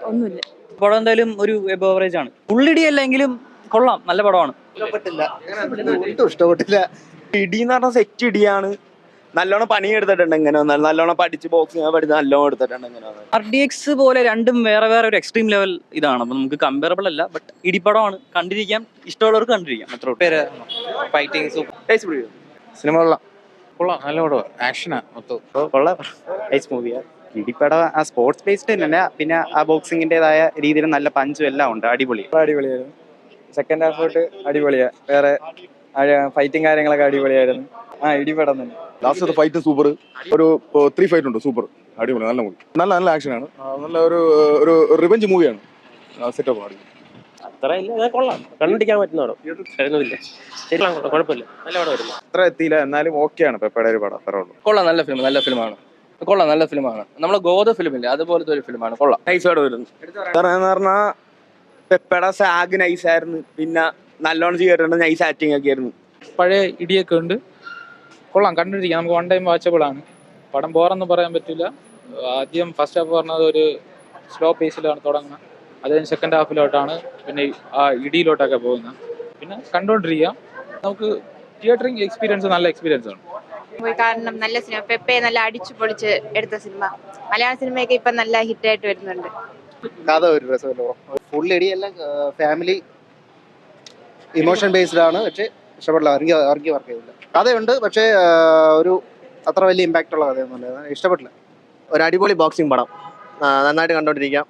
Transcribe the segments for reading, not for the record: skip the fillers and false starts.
ഒന്നുമില്ല. പടം എന്തായാലും ഒരു എബോ ആവറേജ് ആണ്. ഫുള്ളിടി അല്ലെങ്കിലും കൊള്ളാം, നല്ല പടമാണ്. ഒട്ടും ഇഷ്ടപ്പെട്ടില്ല. ഇടി എന്ന് പറഞ്ഞാൽ സെറ്റ് ഇടിയാണ്. നല്ലോണം പണി എടുത്തിട്ടുണ്ട്. ഇങ്ങനെ നല്ലോണം പഠിച്ച് ബോക്സിംഗ് പഠിച്ച് നല്ലോണം എടുത്തിട്ടുണ്ട്. ഇങ്ങനെ RDX പോലെ രണ്ടും വേറെ വേറെ ഒരു എക്സ്ട്രീം ലെവൽ ഇതാണ്. അപ്പൊ നമുക്ക് കമ്പയറബിൾ അല്ല. ബട്ട് ഇടിപ്പടമാണ്, കണ്ടിരിക്കാം, ഇഷ്ടമുള്ളവർക്ക് കണ്ടിരിക്കാം. അത്ര പേര് ഫൈറ്റിംഗ് സിനിമ കൊള്ളാം. കൊള്ളാം, നല്ല പടം. ആക്ഷനാ മൊത്തം. കൊള്ളാം. നൈസ് മൂവിയാ. ഇടിപ്പടം ആ സ്പോർട്സ് ബേസ്ഡ് തന്നെ, പിന്നെ ആ ബോക്സിങ്ങിന്റേതായ രീതിയിൽ നല്ല പഞ്ചും എല്ലാം ഉണ്ട്. അടിപൊളിയായിരുന്നു. സെക്കൻഡ് ഹാഫ് തൊട്ട് അടിപൊളിയാ. വേറെ ഫൈറ്റിംഗ് കാര്യങ്ങളൊക്കെ അടിപൊളിയായിരുന്നു. ഇടിപടം തന്നെ. ലാസ്റ്റത്തെ ഫൈറ്റ് സൂപ്പർ. ഒരു 3 ഫൈറ്റ് ഉണ്ട്. സൂപ്പർ, അടിപൊളി, നല്ല മൂവി. നല്ല ആക്ഷനാണ്. നല്ല ഒരു റിവെഞ്ച് മൂവിയാണ്. സെറ്റപ്പ് ആണ്. അത്ര ഇല്ല, കൊള്ളാം, കണ്ടിരിക്കാൻ പറ്റുന്ന പടം. കുഴപ്പമില്ല, നല്ല പടം വരുന്നു. അത്ര എത്തിയില്ല, എന്നാലും ഓക്കെയാണ്. പെപ്പയുടെ ഒരു പടം അത്രേ ഉള്ളൂ. കൊള്ളാം, നല്ല ഫിലിമാണ്. കൊള്ളാം, നല്ല ഫിലിമാണ്. നമ്മളെ ഗോദ ഫിലിമില്ലേ, അതുപോലത്തെ ഒരു ഫിലിമാണ്. കൊള്ളാം, നൈസോടെ വരുന്നു. എന്ന് പറഞ്ഞാൽ പെപ്പയുടെ സാഗ് നൈസായിരുന്നു. പിന്നെ നല്ലോണം ചെയ്തിട്ടുണ്ട്. നൈസ് ആക്ടിങ് ഒക്കെ ആയിരുന്നു. പഴയ ഇടിയൊക്കെ ഉണ്ട്. കൊള്ളാം, കണ്ടിരിക്കാം. നമുക്ക് വൺ ടൈം വാച്ചബിൾ ആണ്. പടം ബോറൊന്നും പറയാൻ പറ്റില്ല. ആദ്യം ഫസ്റ്റ് ഹാഫ് പറഞ്ഞത് ഒരു സ്ലോ പേസിലാണ് തുടങ്ങുന്നത്. അത് കഴിഞ്ഞ് സെക്കൻഡ് ഹാഫിലോട്ടാണ് പിന്നെ ആ ഇടിയിലോട്ടൊക്കെ പോകുന്നത്. പിന്നെ കണ്ടുകൊണ്ടിരിക്കാം. നമുക്ക് തിയേറ്ററിങ് എക്സ്പീരിയൻസ് നല്ല എക്സ്പീരിയൻസ് ആണ്. കാരണം നല്ല സിനിമ, പെപ്പെ നല്ല അടിച്ചു പൊളിച്ച് എടുത്ത സിനിമ. മലയാള സിനിമയൊക്കെ ഇപ്പൊ നല്ല ഹിറ്റായിട്ട് വരുന്നുണ്ട്. കഥ ഒരു രസമല്ലോ. ഫുൾ ഇടിയല്ല, ഫാമിലി ഇമോഷൻ ബേസ്ഡ് ആണ്. പക്ഷെ ഇഷ്ടപ്പെടില്ല, ഇറങ്ങി വർക്ക് ചെയ്തില്ല. കഥയുണ്ട്, പക്ഷേ ഒരു അത്ര വലിയ ഇമ്പാക്റ്റ് ഉള്ള കഥയൊന്നുമില്ല. ഇഷ്ടപ്പെട്ടില്ല. ഒരു അടിപൊളി ബോക്സിംഗ് പടം, നന്നായിട്ട് കണ്ടോണ്ടിരിക്കാം.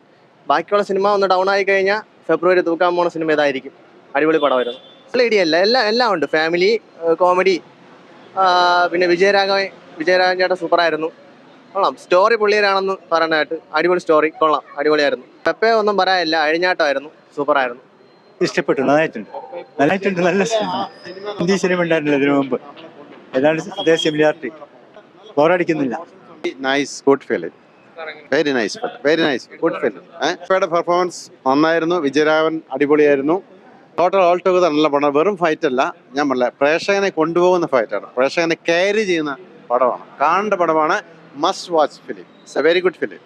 ബാക്കിയുള്ള സിനിമ ഒന്ന് ഡൗൺ ആയി കഴിഞ്ഞാൽ ഫെബ്രുവരി തൂക്കാൻ പോണ സിനിമ ഇതായിരിക്കും. അടിപൊളി പടമായിരുന്നു. നല്ല ഇടിയല്ല, എല്ലാം ഉണ്ട്. ഫാമിലി, കോമഡി, പിന്നെ വിജയരാഘവൻ ചേട്ടൻ സൂപ്പറായിരുന്നു. കൊള്ളാം. സ്റ്റോറി പുള്ളിയരാണെന്ന് പറയാനായിട്ട് അടിപൊളി സ്റ്റോറി. കൊള്ളാം, അടിപൊളിയായിരുന്നു. പെപ്പെ ഒന്നും പറയാനില്ല, അഴിഞ്ഞാട്ടമായിരുന്നു. സൂപ്പറായിരുന്നു. ഇഷ്ടപ്പെട്ടു, നന്നായിട്ടുണ്ട്. നല്ല ഹിന്ദി സിനിമ ഉണ്ടായിരുന്നില്ല ഇതിനു മുമ്പ്. ഏതാണ്ട് അതേ സിമിലാരിറ്റി. ബോറടിക്കുന്നില്ല. Nice, good film. Very nice, good film. പെപ്പയുടെ പെർഫോമൻസ് നന്നായിരുന്നു. വിജയരാഘവൻ അടിപൊളിയായിരുന്നു. ടോട്ടൽ ഓൾ ടുഗദർ നല്ല പടം. വെറും ഫൈറ്റ് അല്ല, ഞാൻ പറഞ്ഞ പ്രേക്ഷകനെ കൊണ്ടുപോകുന്ന ഫൈറ്റാണ്. പ്രേക്ഷകനെ ക്യാരി ചെയ്യുന്ന പടമാണ്. കാണേണ്ട പടമാണ്. Must watch film. It's A very good film.